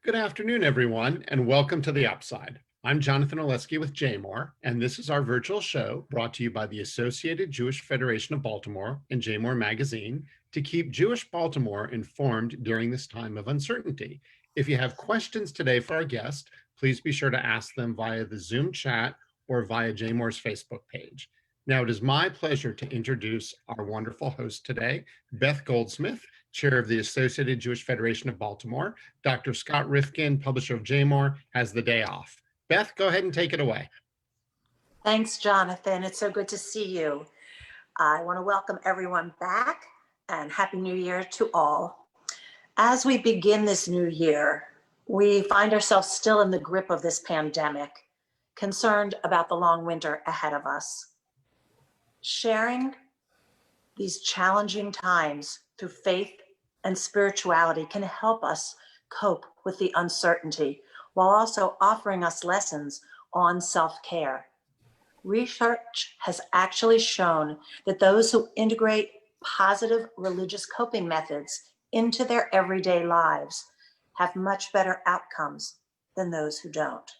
Good afternoon, everyone, and welcome to The Upside. I'm Jonathan Oleski with JMOR, and this is our virtual show brought to you by the Associated Jewish Federation of Baltimore and JMOR Magazine to keep Jewish Baltimore informed during this time of uncertainty. If you have questions today for our guest, please be sure to ask them via the Zoom chat or via JMOR's Facebook page. Now, it is my pleasure to introduce our wonderful host today, Beth Goldsmith, Chair of the Associated Jewish Federation of Baltimore. Dr. Scott Rifkin, publisher of JMOR, has the day off. Beth, go ahead and take it away. Thanks, Jonathan. It's so good to see you. I want to welcome everyone back and Happy New Year to all. As we begin this new year, we find ourselves still in the grip of this pandemic, concerned about the long winter ahead of us. Sharing these challenging times through faith and spirituality can help us cope with the uncertainty while also offering us lessons on self-care. Research has actually shown that those who integrate positive religious coping methods into their everyday lives have much better outcomes than those who don't.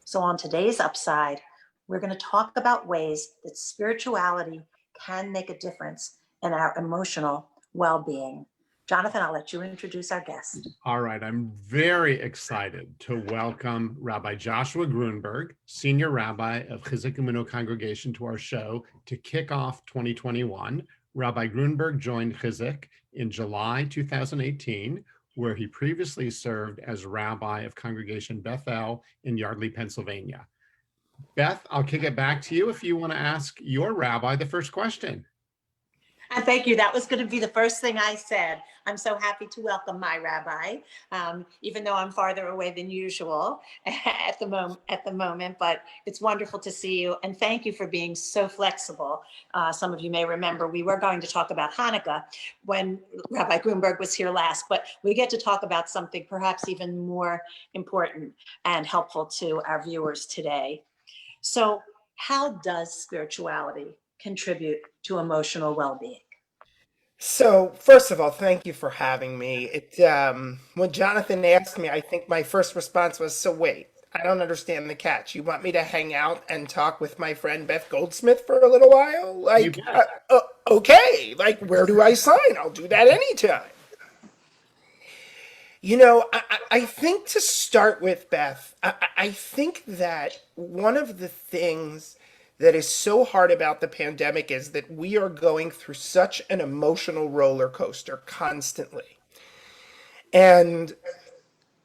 So on today's Upside, we're going to talk about ways that spirituality can make a difference in our emotional well-being. Jonathan, I'll let you introduce our guest. All right, I'm very excited to welcome Rabbi Joshua Gruenberg, Senior Rabbi of Chizuk Amuno Congregation, to our show to kick off 2021. Rabbi Gruenberg joined Chizuk in July 2018, where he previously served as Rabbi of Congregation Bethel in Yardley, Pennsylvania. Beth, I'll kick it back to you if you want to ask your rabbi the first question. And thank you. That was going to be the first thing I said. I'm so happy to welcome my rabbi, even though I'm farther away than usual at the moment. But it's wonderful to see you, and thank you for being so flexible. Some of you may remember we were going to talk about Hanukkah when Rabbi Gruenberg was here last, but we get to talk about something perhaps even more important and helpful to our viewers today. So, how does spirituality contribute to emotional well-being? So, first of all, thank you for having me. When Jonathan asked me, I think my first response was, so wait, I don't understand the catch. You want me to hang out and talk with my friend Beth Goldsmith for a little while? Okay, where do I sign? I'll do that anytime. I think to start with, Beth, I think that one of the things that is so hard about the pandemic is that we are going through such an emotional roller coaster constantly. And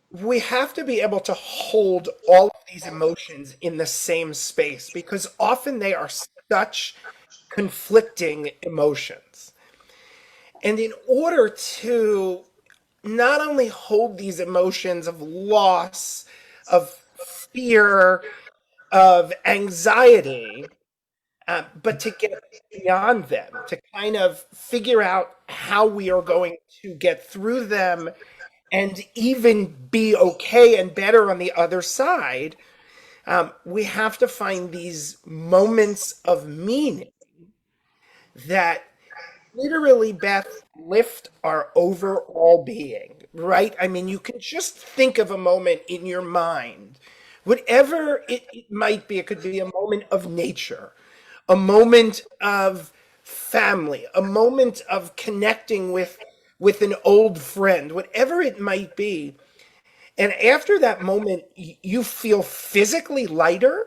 we have to be able to hold all of these emotions in the same space because often they are such conflicting emotions. And in order to not only hold these emotions of loss, of fear, of anxiety, but to get beyond them, to kind of figure out how we are going to get through them and even be okay and better on the other side, we have to find these moments of meaning that literally, Beth, lift our overall being, right? I mean, you can just think of a moment in your mind, whatever it might be. It could be a moment of nature, a moment of family, a moment of connecting with an old friend, whatever it might be. And after that moment, you feel physically lighter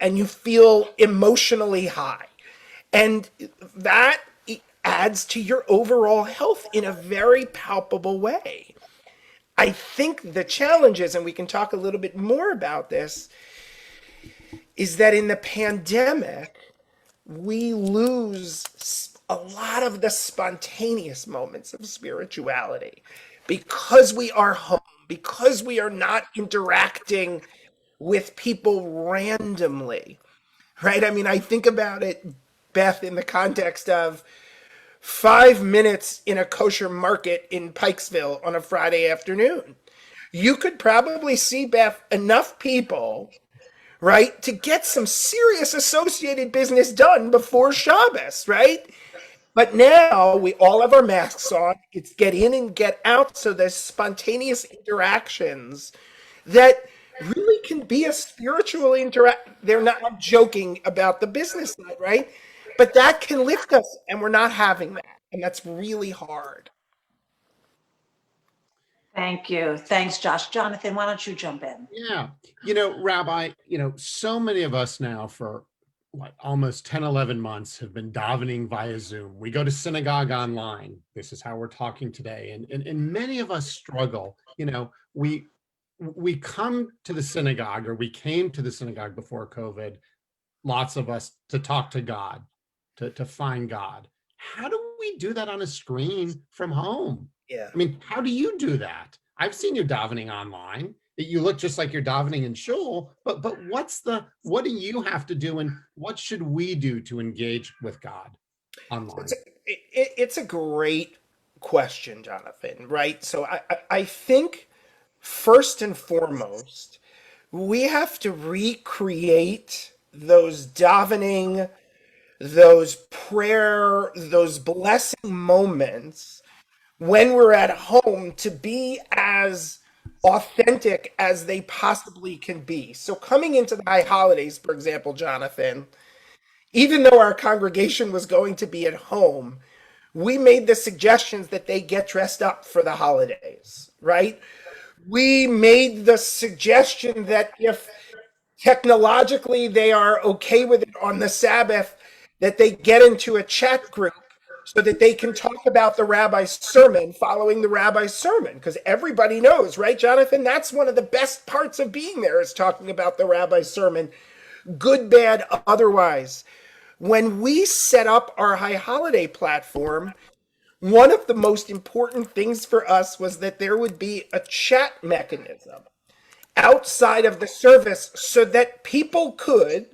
and you feel emotionally high. And that adds to your overall health in a very palpable way. I think the challenge is, and we can talk a little bit more about this, is that in the pandemic, we lose a lot of the spontaneous moments of spirituality because we are home, because we are not interacting with people randomly, right? I mean, I think about it, Beth, in the context of 5 minutes in a kosher market in Pikesville on a Friday afternoon. You could probably see, Beth, enough people, right, to get some serious associated business done before Shabbos, right? But now we all have our masks on. It's get in and get out. So there's spontaneous interactions that really can be a spiritual interact. They're not, I'm joking about the business side, right? But that can lift us, and we're not having that. And that's really hard. Thank you. Thanks, Josh. Jonathan, why don't you jump in? Yeah. Rabbi, so many of us now for almost 10, 11 months have been davening via Zoom. We go to synagogue online. This is how we're talking today. And many of us struggle. We come to the synagogue, or we came to the synagogue before COVID, lots of us, to talk to God, to find God. How do we do that on a screen from home? Yeah. I mean, how do you do that? I've seen you davening online. You look just like you're davening in shul, but what do you have to do, and what should we do to engage with God online? It's a great question, Jonathan, right? So I think first and foremost, we have to recreate those davening, those prayer, those blessing moments when we're at home to be as authentic as they possibly can be. So coming into the high holidays, for example, Jonathan, even though our congregation was going to be at home, we made the suggestions that they get dressed up for the holidays, right? We made the suggestion that if technologically they are okay with it on the Sabbath, that they get into a chat group so that they can talk about the rabbi's sermon following the rabbi's sermon. Because everybody knows, right, Jonathan? That's one of the best parts of being there, is talking about the rabbi's sermon, good, bad, otherwise. When we set up our high holiday platform, one of the most important things for us was that there would be a chat mechanism outside of the service so that people could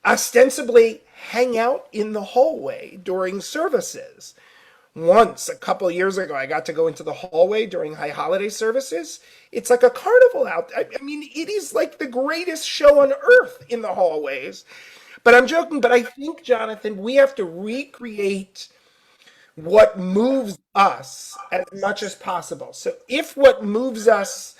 ostensibly hang out in the hallway during services. Once, a couple of years ago, I got to go into the hallway during high holiday services. It's like a carnival out there. I mean, it is like the greatest show on earth in the hallways. But I'm joking, but I think, Jonathan, we have to recreate what moves us as much as possible. So if what moves us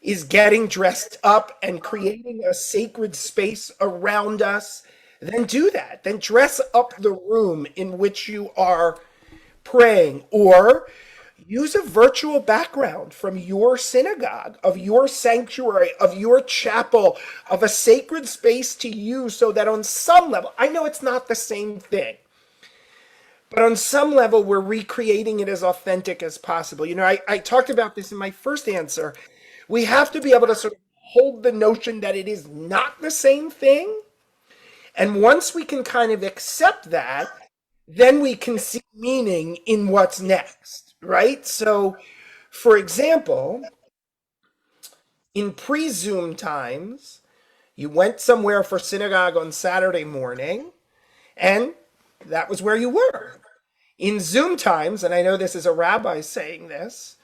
is getting dressed up and creating a sacred space around us, then do that. Then dress up the room in which you are praying, or use a virtual background from your synagogue, of your sanctuary, of your chapel, of a sacred space to you, so that on some level, I know it's not the same thing, but on some level, we're recreating it as authentic as possible. I talked about this in my first answer. We have to be able to sort of hold the notion that it is not the same thing. And once we can kind of accept that, then we can see meaning in what's next, right? So, for example, in pre-Zoom times, you went somewhere for synagogue on Saturday morning, and that was where you were. In Zoom times, and I know this is a rabbi saying this,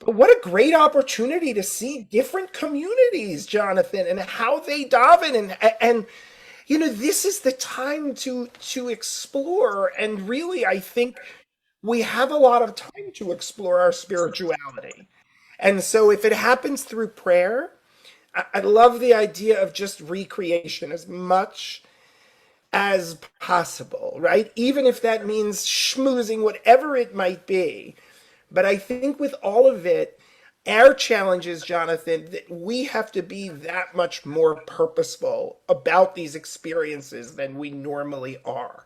but what a great opportunity to see different communities, Jonathan, and how they daven, and this is the time to explore. And really, I think we have a lot of time to explore our spirituality. And so if it happens through prayer, I love the idea of just recreation as much as possible, right? Even if that means schmoozing, whatever it might be. But I think with all of it, our challenge is, Jonathan, that we have to be that much more purposeful about these experiences than we normally are,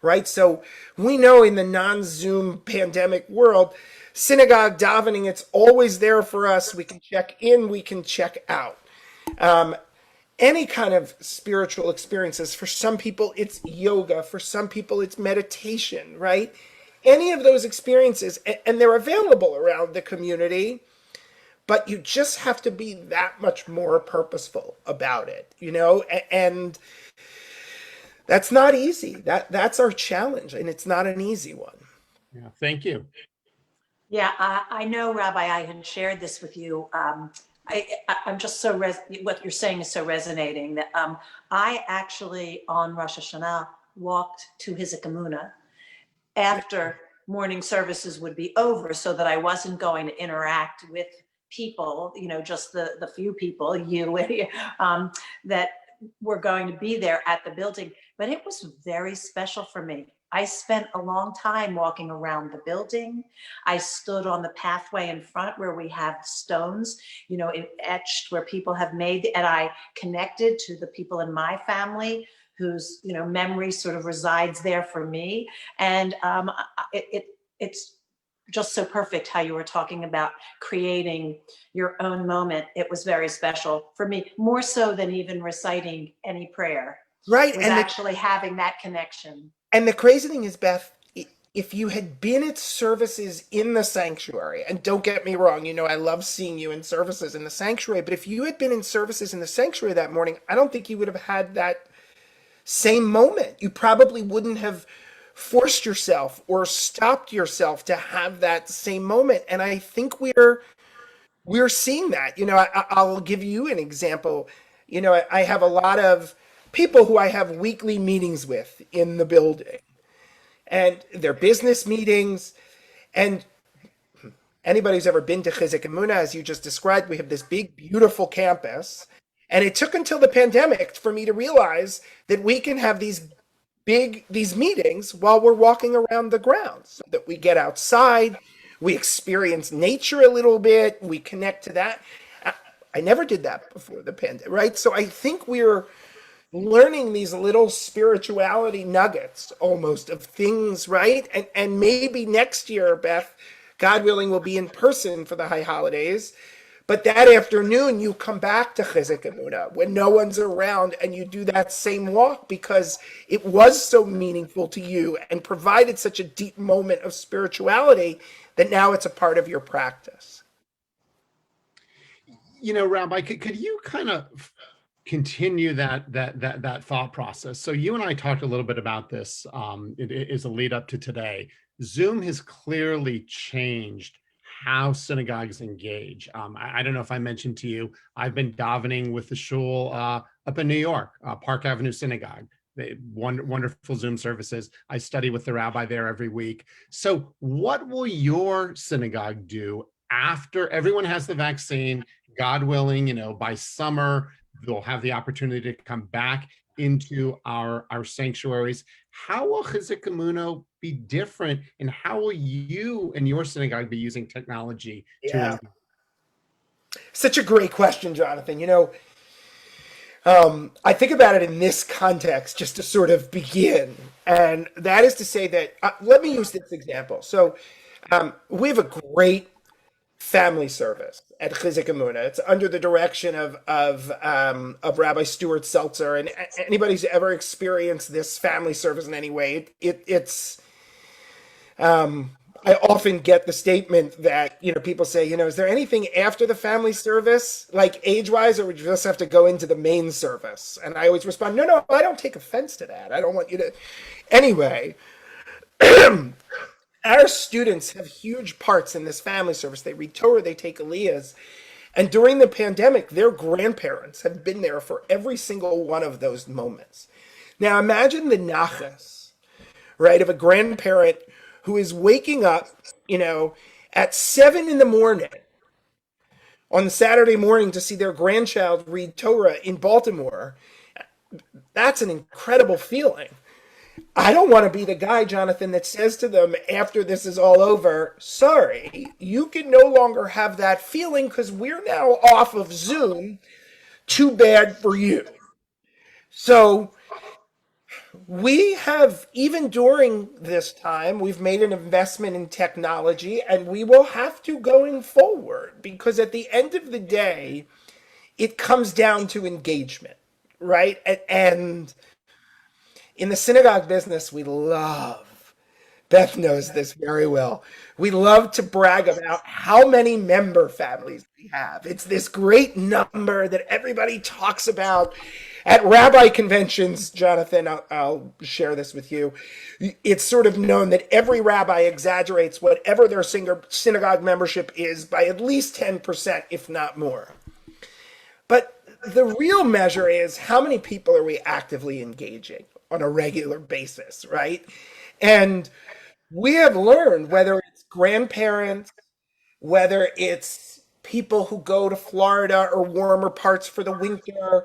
right? So we know in the non-Zoom pandemic world, synagogue davening, it's always there for us. We can check in, we can check out. Any kind of spiritual experiences, for some people it's yoga, for some people it's meditation, right? Any of those experiences, and they're available around the community, but you just have to be that much more purposeful about it, and that's not easy. That's our challenge, and it's not an easy one. Yeah, thank you. Yeah, I know, Rabbi, I had shared this with you. I'm just so, what you're saying is so resonating that I actually on Rosh Hashanah walked to his Amuno, after morning services would be over, so that I wasn't going to interact with people, just the few people, that were going to be there at the building. But it was very special for me. I spent a long time walking around the building. I stood on the pathway in front where we have stones, etched where people have made, and I connected to the people in my family whose memory sort of resides there for me. And it's just so perfect how you were talking about creating your own moment. It was very special for me, more so than even reciting any prayer. Right. It was actually having that connection. And the crazy thing is, Beth, if you had been at services in the sanctuary, and don't get me wrong, I love seeing you in services in the sanctuary, but if you had been in services in the sanctuary that morning, I don't think you would have had that same moment. You probably wouldn't have forced yourself or stopped yourself to have that same moment. And I think we're seeing that. I'll give you an example. I have a lot of people who I have weekly meetings with in the building, and they're business meetings. And anybody who's ever been to Chizuk Amuno, as you just described, we have this big, beautiful campus. And it took until the pandemic for me to realize that we can have these meetings while we're walking around the grounds, so that we get outside, we experience nature a little bit, we connect to that. I never did that before the pandemic, right? So I think we're learning these little spirituality nuggets almost of things, right? And maybe next year, Beth, God willing, we'll be in person for the high holidays. But that afternoon, you come back to Chizuk Amuno when no one's around, and you do that same walk because it was so meaningful to you and provided such a deep moment of spirituality that now it's a part of your practice. Rabbi, could you kind of continue that thought process? So you and I talked a little bit about this. It is a lead up to today. Zoom has clearly changed how synagogues engage. I don't know if I mentioned to you, I've been davening with the shul up in New York, Park Avenue Synagogue. Wonderful Zoom services. I study with the rabbi there every week. So what will your synagogue do after everyone has the vaccine? God willing, by summer, they'll have the opportunity to come back into our sanctuaries. How will Chizuk Amuno be different, and how will you and your synagogue be using technology to? Such a great question, Jonathan. I think about it in this context just to sort of begin, and that is to say that let me use this example. So we have a great family service at Chizuk Amuno. It's under the direction of Rabbi Stuart Seltzer, and anybody who's ever experienced this family service in any way, it's. I often get the statement that people say, is there anything after the family service, like age-wise, or would you just have to go into the main service? And I always respond, no, I don't take offense to that. I don't want you to. Anyway. Our students have huge parts in this family service. They read Torah, they take Aliyahs. And during the pandemic, their grandparents have been there for every single one of those moments. Now imagine the nachas, right, of a grandparent who is waking up, at 7 a.m. on Saturday morning to see their grandchild read Torah in Baltimore. That's an incredible feeling. I don't want to be the guy, Jonathan, that says to them after this is all over, sorry, you can no longer have that feeling because we're now off of Zoom. Too bad for you. So we have, even during this time, we've made an investment in technology, and we will have to going forward, because at the end of the day, it comes down to engagement, right? And in the synagogue business, Beth knows this very well, we love to brag about how many member families we have. It's this great number that everybody talks about at rabbi conventions. Jonathan, I'll share this with you. It's sort of known that every rabbi exaggerates whatever their synagogue membership is by at least 10%, if not more. But the real measure is how many people are we actively engaging on a regular basis, right? And we have learned, whether it's grandparents, whether it's people who go to Florida or warmer parts for the winter,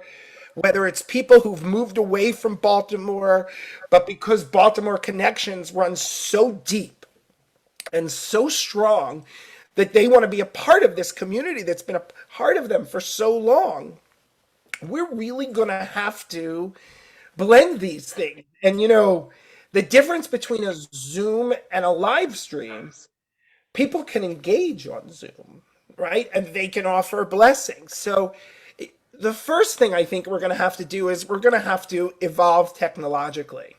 whether it's people who've moved away from Baltimore, but because Baltimore connections run so deep and so strong that they want to be a part of this community that's been a part of them for so long, we're really going to have to blend these things. And the difference between a Zoom and a live stream, people can engage on Zoom, right? And they can offer blessings. So the first thing I think we're going to have to do is we're going to have to evolve technologically,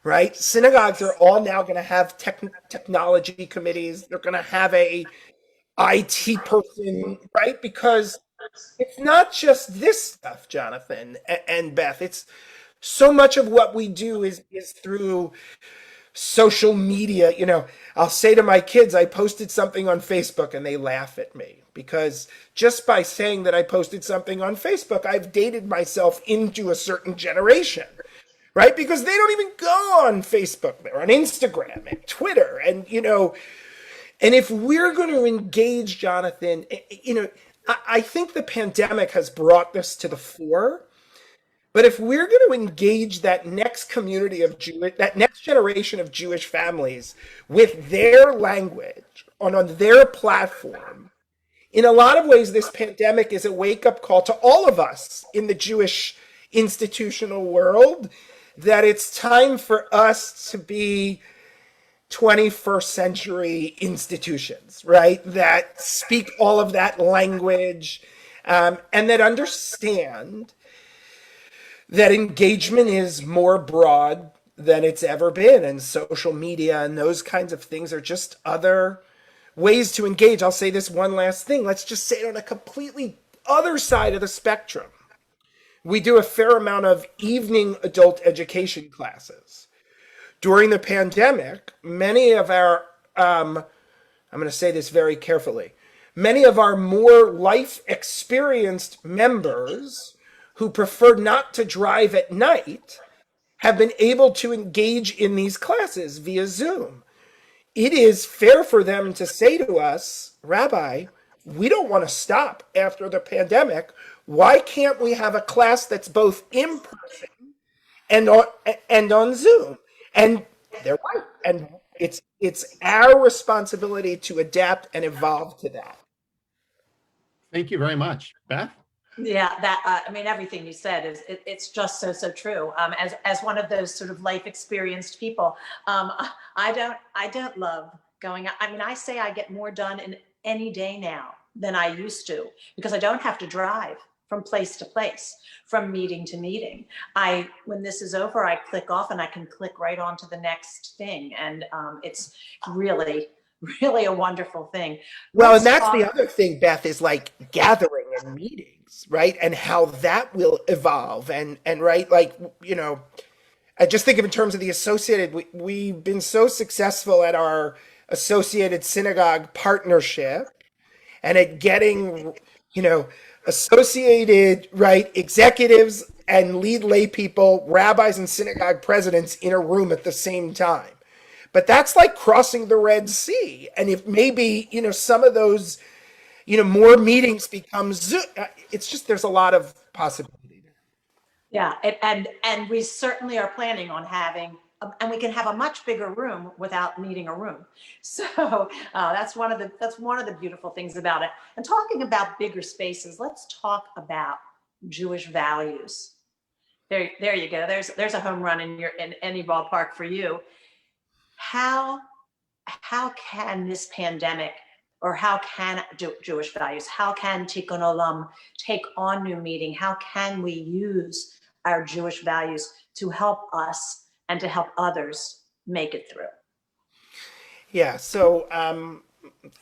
right? Synagogues are all now going to have technology committees. They're going to have a IT person, right? Because it's not just this stuff, Jonathan and Beth. It's so much of what we do is through social media. I'll say to my kids, I posted something on Facebook, and they laugh at me because just by saying that I posted something on Facebook, I've dated myself into a certain generation, right? Because they don't even go on Facebook. They're on Instagram and Twitter. And if we're going to engage, Jonathan, I think the pandemic has brought this to the fore. But if we're going to engage that next community of that next generation of Jewish families with their language on their platform, in a lot of ways, this pandemic is a wake-up call to all of us in the Jewish institutional world that it's time for us to be 21st century institutions, right? That speak all of that language, and that understand that engagement is more broad than it's ever been, and social media and those kinds of things are just other ways to engage. I'll say this one last thing. Let's just say it on a completely other side of the spectrum. We do a fair amount of evening adult education classes. During the pandemic, many of our, I'm going to say this very carefully, many of our more life experienced members who prefer not to drive at night have been able to engage in these classes via Zoom. It is fair for them to say to us, Rabbi, we don't want to stop after the pandemic. Why can't we have a class that's both in person and on Zoom? And they're right. And it's our responsibility to adapt and evolve to that. Thank you very much. Beth? Yeah, everything you said it's just so true. As one of those sort of life experienced people, I don't love going out. I say I get more done in any day now than I used to because I don't have to drive from place to place, from meeting to meeting. When this is over, I click off and I can click right on to the next thing, and it's really a wonderful thing. Well, and that's the other thing, Beth, is like gathering and meetings, right? And how that will evolve. And right, I just think of in terms of the associated, we've been so successful at our associated synagogue partnership and at getting, associated, right, executives and lead lay people, rabbis and synagogue presidents in a room at the same time. But that's like crossing the Red Sea. And if maybe, some of those, more meetings become Zoom, it's just, there's a lot of possibility there. Yeah. And we certainly are planning on having, and we can have a much bigger room without needing a room. So that's one of the beautiful things about it. And talking about bigger spaces, let's talk about Jewish values. There you go. There's a home run in any ballpark for you. How can this pandemic, or how can Jewish values, how can Tikkun Olam take on new meaning? How can we use our Jewish values to help us and to help others make it through? Yeah, so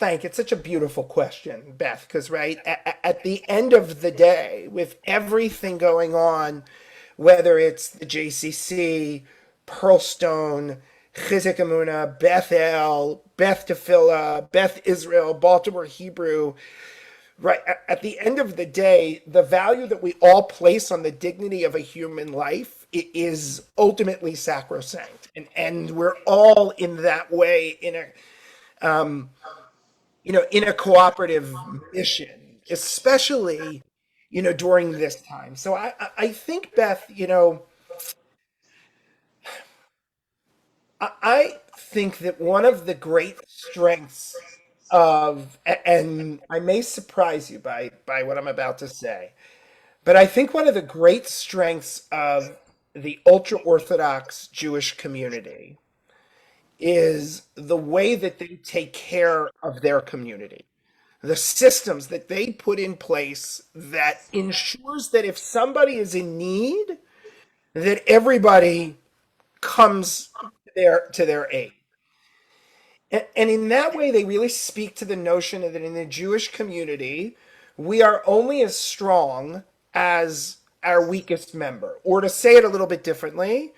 it's such a beautiful question, Beth, because right at the end of the day, with everything going on, whether it's the JCC, Pearlstone, Chizuk Beth El, Beth Tefillah, Beth Israel, Baltimore Hebrew, right, at the end of the day, the value that we all place on the dignity of a human life is ultimately sacrosanct. And we're all in that way in a cooperative mission, especially, during this time. So I think, Beth, I think that one of the great strengths and I may surprise you by what I'm about to say, but I think one of the great strengths of the ultra Orthodox Jewish community is the way that they take care of their community, the systems that they put in place that ensures that if somebody is in need, that everybody comes to their aid. And in that way, they really speak to the notion that in the Jewish community, we are only as strong as our weakest member. Or to say it a little bit differently,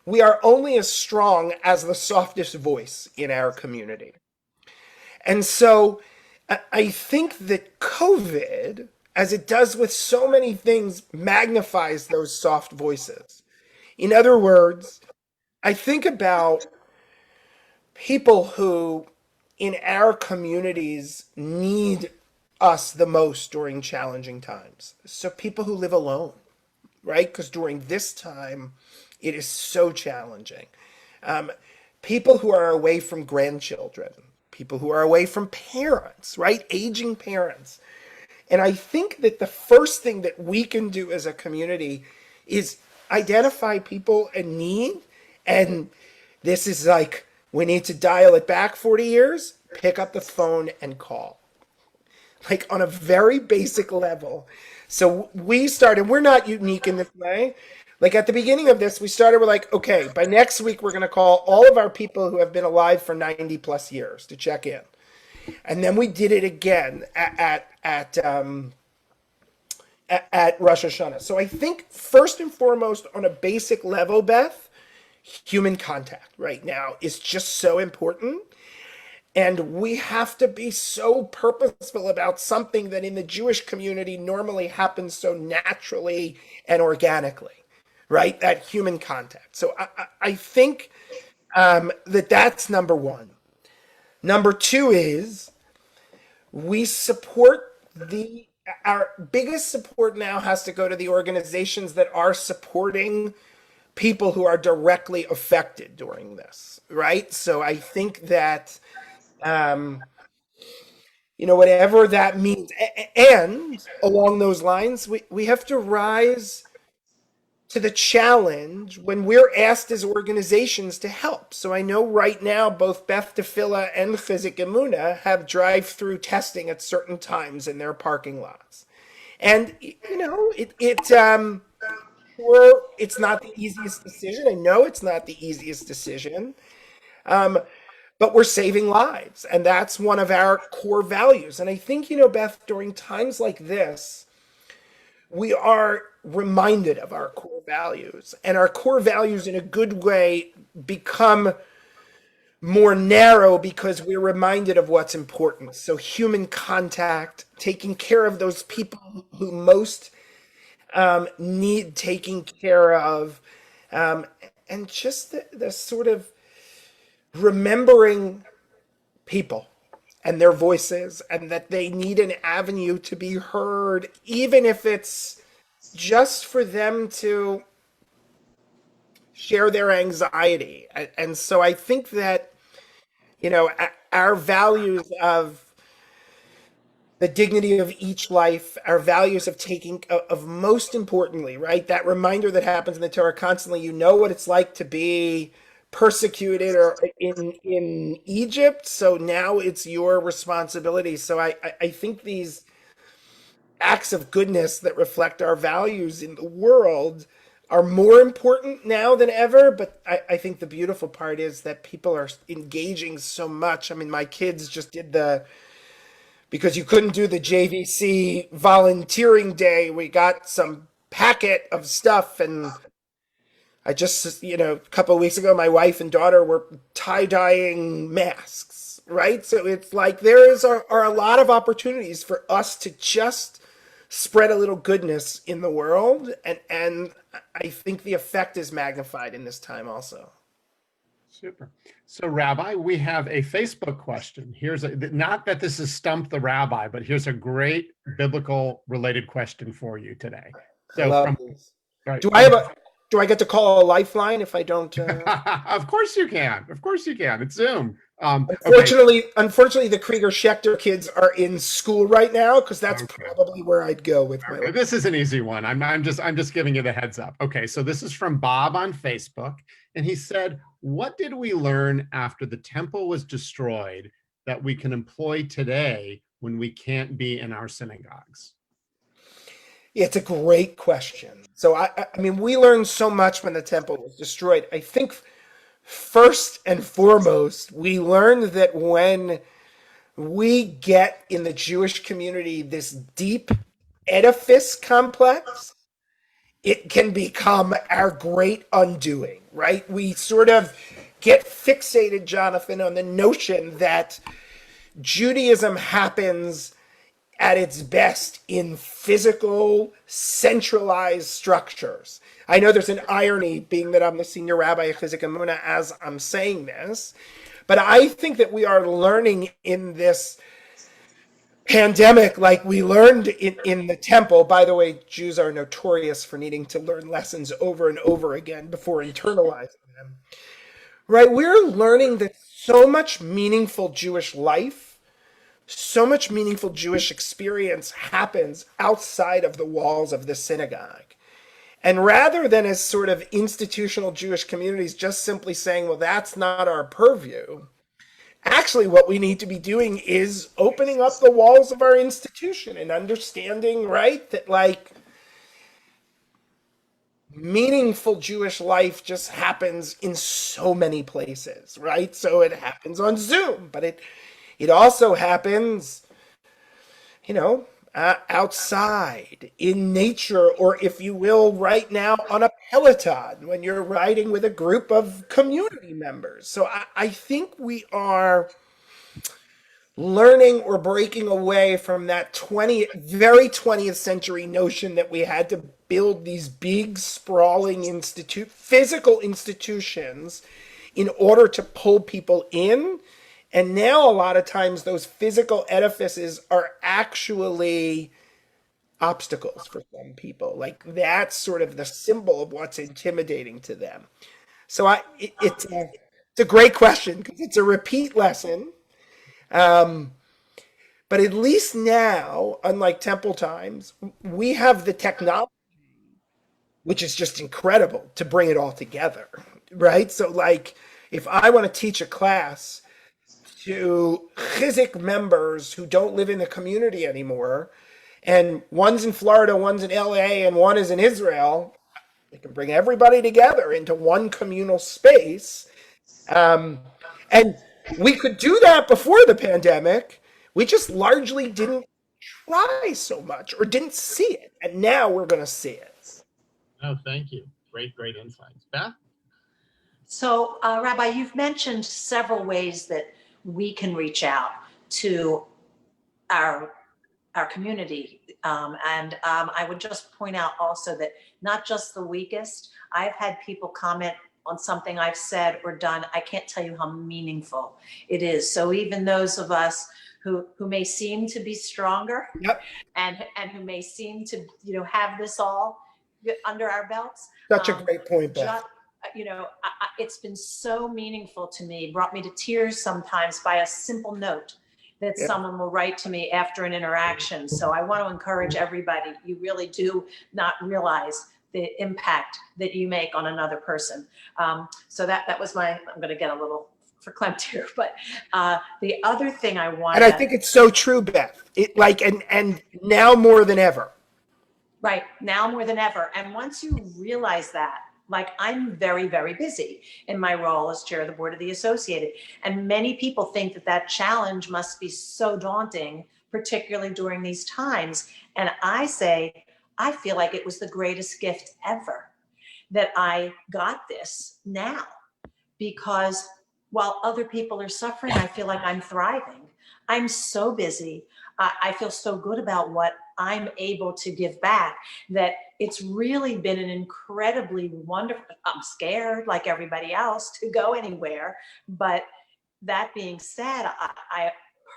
we are only as strong as the softest voice in our community. And so I think that COVID, as it does with so many things, magnifies those soft voices. In other words, I think about people who in our communities need us the most during challenging times. So people who live alone, right? Because during this time, it is so challenging. Um, People who are away from grandchildren, people who are away from parents, right? Aging parents. And I think that the first thing that we can do as a community is identify people in need. And this is like, we need to dial it back 40 years, pick up the phone and call. Like on a very basic level. So we started, we're not unique in this way. Like at the beginning of this, we started with like, okay, by next week, we're going to call all of our people who have been alive for 90 plus years to check in. And then we did it again at Rosh Hashanah. So I think first and foremost, on a basic level, Beth, human contact right now is just so important. And we have to be so purposeful about something that in the Jewish community normally happens so naturally and organically, right? That human contact. So I think that's number one. Number two is we support our biggest support now has to go to the organizations that are supporting people who are directly affected during this, right? So I think that, whatever that means, and along those lines, we have to rise to the challenge when we're asked as organizations to help. So I know right now both Beth Tefillah and Chizuk Amuno have drive-through testing at certain times in their parking lots. And it's not the easiest decision. I know it's not the easiest decision. But we're saving lives, and that's one of our core values. And I think, Beth, during times like this, we are reminded of our core values, and our core values in a good way become more narrow because we're reminded of what's important. So human contact, taking care of those people who most need taking care of, and just the sort of remembering people and their voices and that they need an avenue to be heard, even if it's just for them to share their anxiety. And so I think that, our values of the dignity of each life, our values of most importantly, right? That reminder that happens in the Torah constantly, what it's like to be persecuted or in Egypt. So now it's your responsibility. So I think these acts of goodness that reflect our values in the world are more important now than ever. But I think the beautiful part is that people are engaging so much. I mean, my kids just did because you couldn't do the JVC volunteering day, we got some packet of stuff, and a couple of weeks ago, my wife and daughter were tie-dyeing masks. right? So it's like are a lot of opportunities for us to just spread a little goodness in the world, and I think the effect is magnified in this time also. Super. So, Rabbi, we have a Facebook question. Not that this is Stump the Rabbi, but here's a great biblical related question for you today. I So, love from this. right, Do I get to call a lifeline if I don't? Of course you can. Of course you can. It's Zoom. Okay. Unfortunately, the Krieger Schechter kids are in school right now because that's Okay. probably where I'd go with my. Okay, this is an easy one. I'm just giving you the heads up. Okay, so this is from Bob on Facebook, and he said, "What did we learn after the temple was destroyed that we can employ today when we can't be in our synagogues?" Yeah, it's a great question. So I mean, we learned so much when the temple was destroyed. I think first and foremost, we learned that when we get in the Jewish community this deep edifice complex, it can become our great undoing, right? We sort of get fixated, Jonathan, on the notion that Judaism happens at its best in physical, centralized structures. I know there's an irony being that I'm the senior rabbi of Chizuk Amuno as I'm saying this, but I think that we are learning in this pandemic, like we learned in the temple. By the way, Jews are notorious for needing to learn lessons over and over again before internalizing them. Right? We're learning that so much meaningful Jewish life, so much meaningful Jewish experience happens outside of the walls of the synagogue. And rather than as sort of institutional Jewish communities just simply saying, well, that's not our purview, actually what we need to be doing is opening up the walls of our institution and understanding, right, that like meaningful Jewish life just happens in so many places, right? So it happens on Zoom, but it also happens, you know, outside in nature, or if you will, right now on a Peloton when you're riding with a group of community members. So I think we are learning or breaking away from that very 20th century notion that we had to build these big sprawling physical institutions in order to pull people in. And now a lot of times those physical edifices are actually obstacles for some people. Like that's sort of the symbol of what's intimidating to them. So it's a great question because it's a repeat lesson. But at least now, unlike temple times, we have the technology, which is just incredible to bring it all together, right? So like if I want to teach a class to Chizuk members who don't live in the community anymore, and one's in Florida, one's in LA, and one is in Israel, we can bring everybody together into one communal space. And we could do that before the pandemic. We just largely didn't try so much or didn't see it. And now we're going to see it. Oh, thank you. Great insights. Beth? So, Rabbi, you've mentioned several ways that we can reach out to our community. I would just point out also that not just the weakest, I've had people comment on something I've said or done. I can't tell you how meaningful it is. So even those of us who may seem to be stronger, Yep. and who may seem to, have this all under our belts. Such a great point, Beth. It's been so meaningful to me, brought me to tears sometimes by a simple note that someone will write to me after an interaction. So I want to encourage everybody, you really do not realize the impact that you make on another person. So that was I'm going to get a little verklempt here, but the other thing I want, and I think it's so true, Beth. And now more than ever. Right, now more than ever. And once you realize that, like I'm very, very busy in my role as chair of the board of the Associated. And many people think that challenge must be so daunting, particularly during these times. And I say, I feel like it was the greatest gift ever that I got this now, because while other people are suffering, I feel like I'm thriving. I'm so busy. I feel so good about what I'm able to give back that it's really been an incredibly wonderful. I'm scared like everybody else to go anywhere. But that being said, I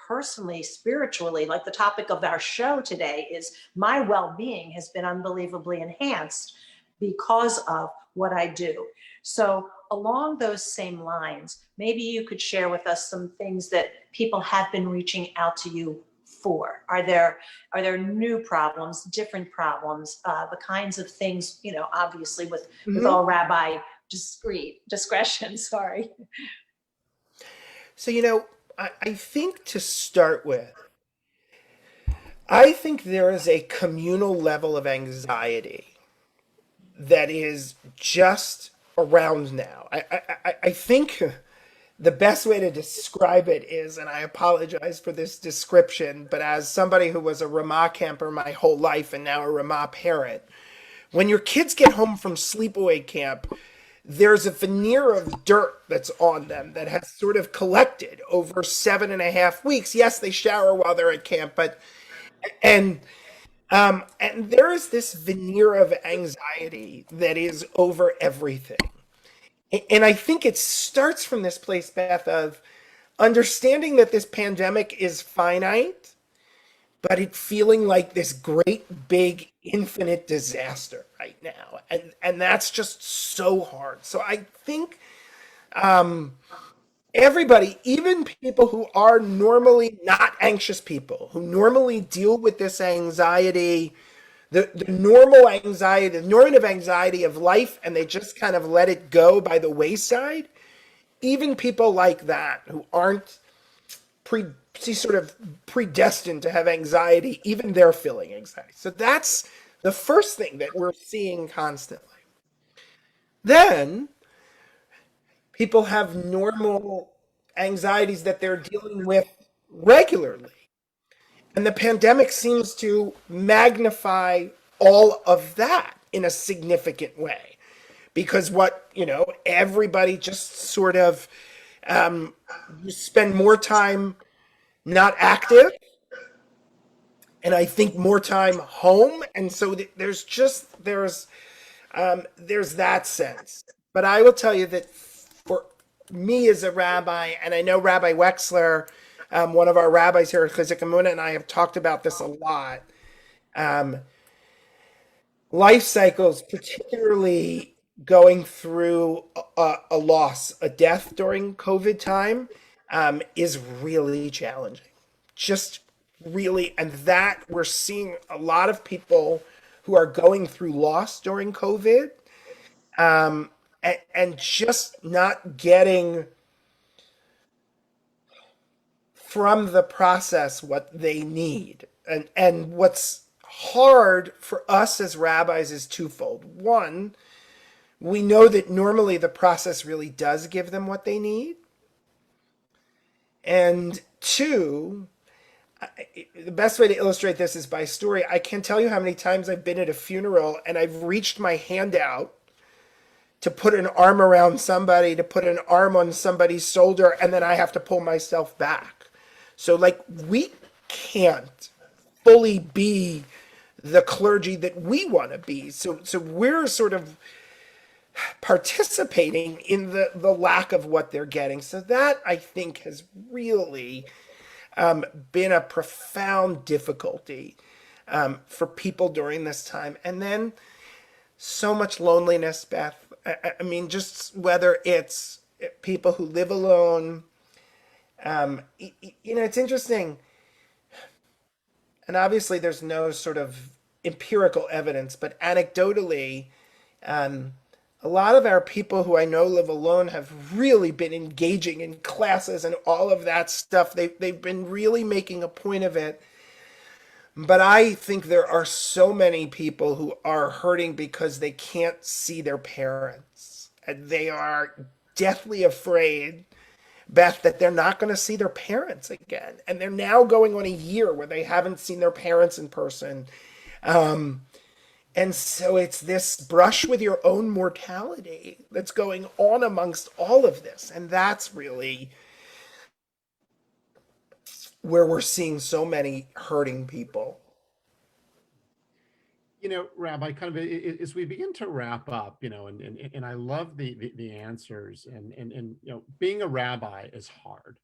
personally, spiritually, like the topic of our show today is my well-being has been unbelievably enhanced because of what I do. So along those same lines, maybe you could share with us some things that people have been reaching out to you for. Are there new problems, different problems, the kinds of things, obviously with Mhm. all rabbi discretion, sorry. So, I think to start with, I think there is a communal level of anxiety that is just around now. I think the best way to describe it is, and I apologize for this description, but as somebody who was a Ramah camper my whole life and now a Ramah parent, when your kids get home from sleepaway camp, there's a veneer of dirt that's on them that has sort of collected over 7.5 weeks. Yes, they shower while they're at camp, but and and there is this veneer of anxiety that is over everything. And I think it starts from this place, Beth, of understanding that this pandemic is finite, but it feeling like this great, big, infinite disaster right now. And that's just so hard. So I think everybody, even people who are normally not anxious people, who normally deal with this anxiety, the normal anxiety, the normative anxiety of life, and they just kind of let it go by the wayside, even people like that who aren't pre sort of predestined to have anxiety, even they're feeling anxiety. So that's the first thing that we're seeing constantly. Then people have normal anxieties that they're dealing with regularly. And the pandemic seems to magnify all of that in a significant way. Because everybody just sort of you spend more time not active, and I think more time home, and so there's that sense. But I will tell you that for me as a rabbi, and I know Rabbi Wexler, one of our rabbis here at Chizuk Amuno, and I have talked about this a lot. Um, Life cycles, particularly going through a loss, a death during COVID time, is really challenging. Just really, and that we're seeing a lot of people who are going through loss during COVID, and just not getting from the process what they need. And what's hard for us as rabbis is twofold. One, we know that normally the process really does give them what they need. And two, the best way to illustrate this is by story. I can't tell you how many times I've been at a funeral and I've reached my hand out to put an arm around somebody, to put an arm on somebody's shoulder, and then I have to pull myself back. So, like, we can't fully be the clergy that we want to be. So we're sort of participating in the lack of what they're getting. So that, I think, has really been a profound difficulty for people during this time. And then so much loneliness, Beth. I mean, just whether it's people who live alone. It's interesting. And obviously, there's no sort of empirical evidence, but anecdotally, um, a lot of our people who I know live alone have really been engaging in classes and all of that stuff. They've been really making a point of it. But I think there are so many people who are hurting because they can't see their parents. And they are deathly afraid, Beth, that they're not going to see their parents again. And they're now going on a year where they haven't seen their parents in person. And so it's this brush with your own mortality that's going on amongst all of this. And that's really where we're seeing so many hurting people. Rabbi, kind of as we begin to wrap up, and I love the answers, and being a rabbi is hard.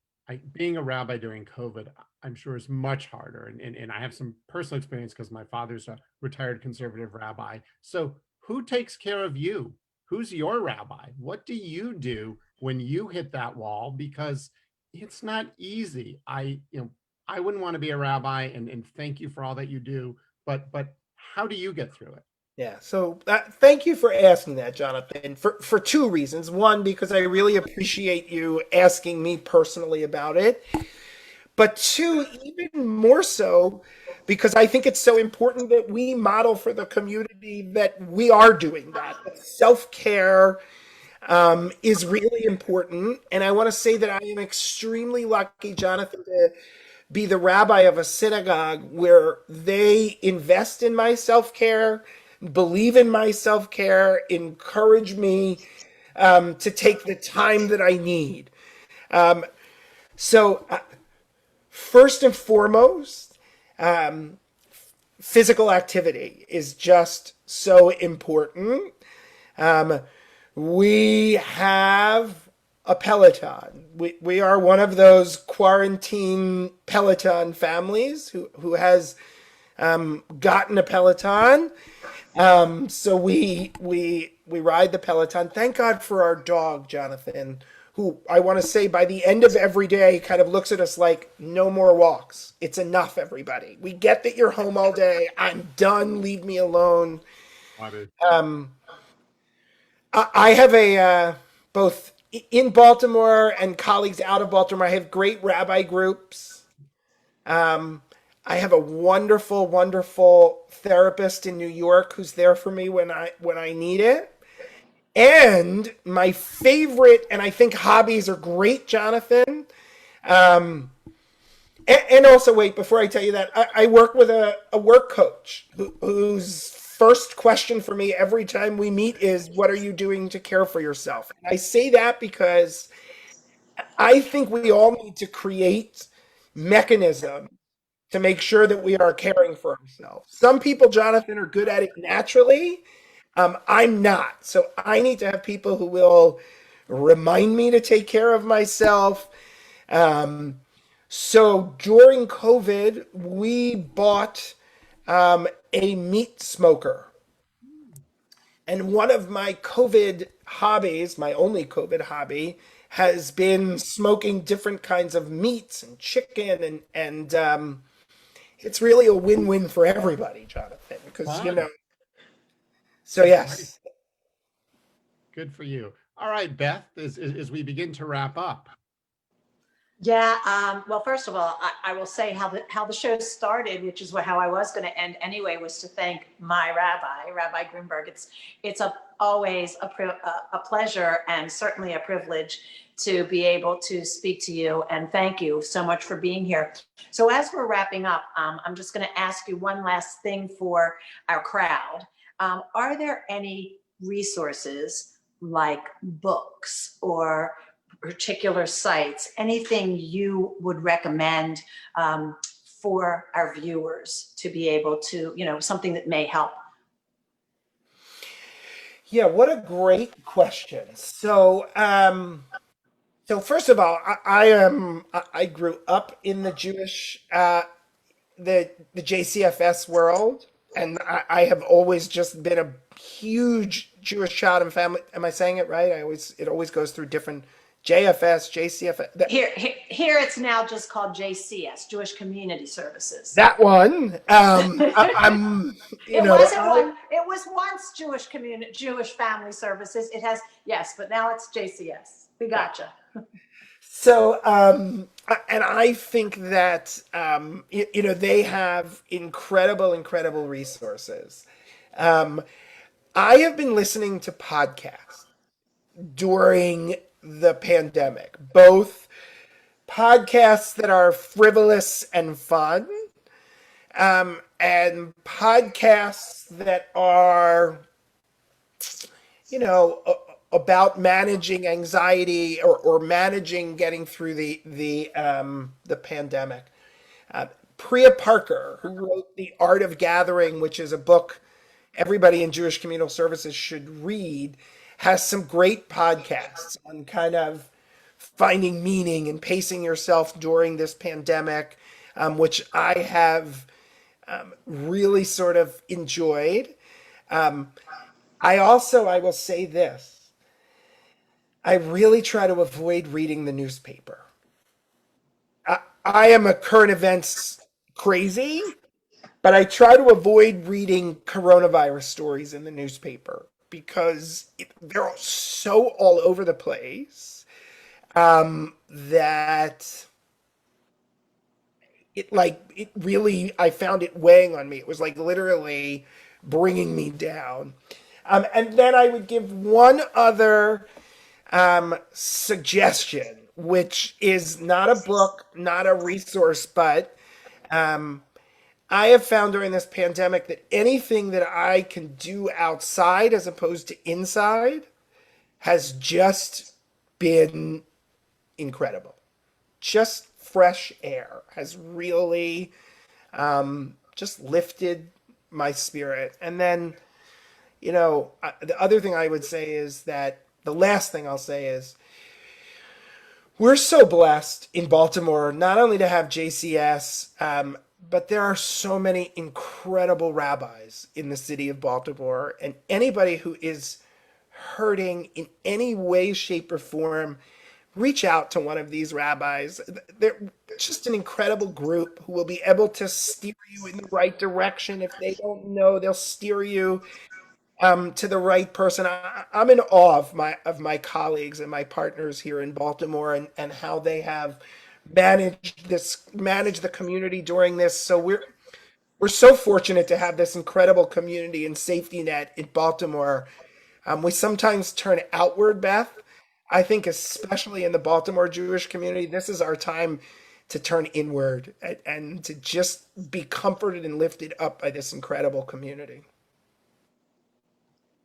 Being a rabbi during COVID, I'm sure, is much harder, and I have some personal experience because my father's a retired conservative rabbi. So, who takes care of you? Who's your rabbi? What do you do when you hit that wall? Because it's not easy. I wouldn't want to be a rabbi, and thank you for all that you do, but how do you get through it? Yeah, so thank you for asking that, Jonathan, for two reasons. One, because I really appreciate you asking me personally about it. But two, even more so, because I think it's so important that we model for the community that we are doing that. Self care is really important. And I want to say that I am extremely lucky, Jonathan, to be the rabbi of a synagogue where they invest in my self care, believe in my self care, encourage me to take the time that I need. So, first and foremost, physical activity is just so important. Um, we have a Peloton. We are one of those quarantine Peloton families who has gotten a Peloton. So we ride the Peloton. Thank God for our dog, Jonathan, who I want to say by the end of every day kind of looks at us like, no more walks. It's enough, everybody. We get that you're home all day. I'm done. Leave me alone. Got it. I have a both in Baltimore and colleagues out of Baltimore. I have great rabbi groups. Um, I have a wonderful, wonderful therapist in New York who's there for me when I need it. And my favorite, and I think hobbies are great, Jonathan. Um, and also, wait, before I tell you that, I work with a work coach whose first question for me every time we meet is, what are you doing to care for yourself? And I say that because I think we all need to create mechanisms to make sure that we are caring for ourselves. Some people, Jonathan, are good at it naturally. I'm not. So I need to have people who will remind me to take care of myself. Um, so during COVID, we bought a meat smoker. And one of my COVID hobbies, my only COVID hobby, has been smoking different kinds of meats and chicken and it's really a win-win for everybody, Jonathan. Because Fun. so Right. yes, Good for you. All right, Beth, as we begin to wrap up. Yeah. Well, first of all, I will say how the show started, which is how I was going to end anyway, was to thank my rabbi, Rabbi Gruenberg. It's always a pleasure and certainly a privilege to be able to speak to you. And thank you so much for being here. So as we're wrapping up, I'm just going to ask you one last thing for our crowd. Are there any resources like books or particular sites, anything you would recommend for our viewers to be able to, something that may help? yeah, what a great question. So first of all, I grew up in the Jewish the JCFS world, and I have always just been a huge Jewish child and family. Am I saying it right? It always goes through different JFS, JCFS. Here it's now just called JCS, Jewish Community Services. That one. I'm, you It know, wasn't one. It was once Jewish Family Services. It has, yes, but now it's JCS. We gotcha. So, and I think that, they have incredible, incredible resources. Um, I have been listening to podcasts during the pandemic, both podcasts that are frivolous and fun, and podcasts that are, about managing anxiety or managing getting through the pandemic. Priya Parker, who wrote The Art of Gathering, which is a book everybody in Jewish Communal Services should read, has some great podcasts on kind of finding meaning and pacing yourself during this pandemic, which I have really sort of enjoyed. I will say this, I really try to avoid reading the newspaper. I am a current events crazy, but I try to avoid reading coronavirus stories in the newspaper because they're so all over the place, that it really, I found it weighing on me. It was like literally bringing me down. And then I would give one other suggestion, which is not a book, not a resource, but I have found during this pandemic that anything that I can do outside as opposed to inside has just been incredible. Just fresh air has really just lifted my spirit. And then, the other thing I would say is that the last thing I'll say is we're so blessed in Baltimore not only to have JCS, but there are so many incredible rabbis in the city of Baltimore, and anybody who is hurting in any way, shape, or form, reach out to one of these rabbis. They're just an incredible group who will be able to steer you in the right direction. If they don't know, they'll steer you to the right person. I'm in awe of my colleagues and my partners here in Baltimore, and how they have managed the community during this. So we're so fortunate to have this incredible community and safety net in Baltimore. We sometimes turn outward, Beth. I think especially in the Baltimore Jewish community, this is our time to turn inward and to just be comforted and lifted up by this incredible community.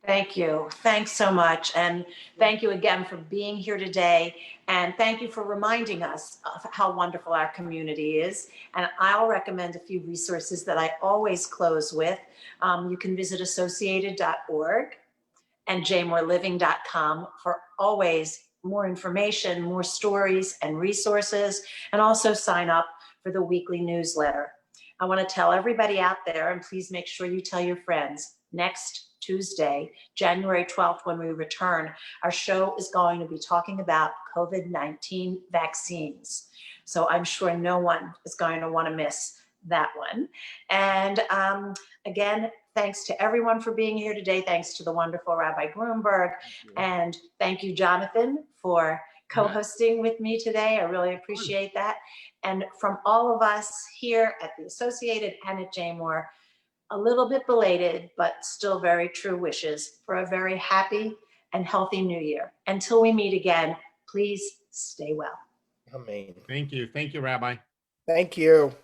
Thank you. Thanks so much. And thank you again for being here today. And thank you for reminding us of how wonderful our community is. And I'll recommend a few resources that I always close with. You can visit associated.org and jmoreliving.com for always more information, more stories and resources, and also sign up for the weekly newsletter. I want to tell everybody out there, and please make sure you tell your friends, next Tuesday, January 12th, when we return, our show is going to be talking about COVID-19 vaccines. So I'm sure no one is going to want to miss that one. And again, thanks to everyone for being here today. Thanks to the wonderful Rabbi Gruenberg. And thank you, Jonathan, for co-hosting with me today. I really appreciate that. And from all of us here at the Associated and at JMOR, a little bit belated, but still very true wishes for a very happy and healthy new year. Until we meet again, please stay well. Amen. Thank you. Thank you, Rabbi. Thank you.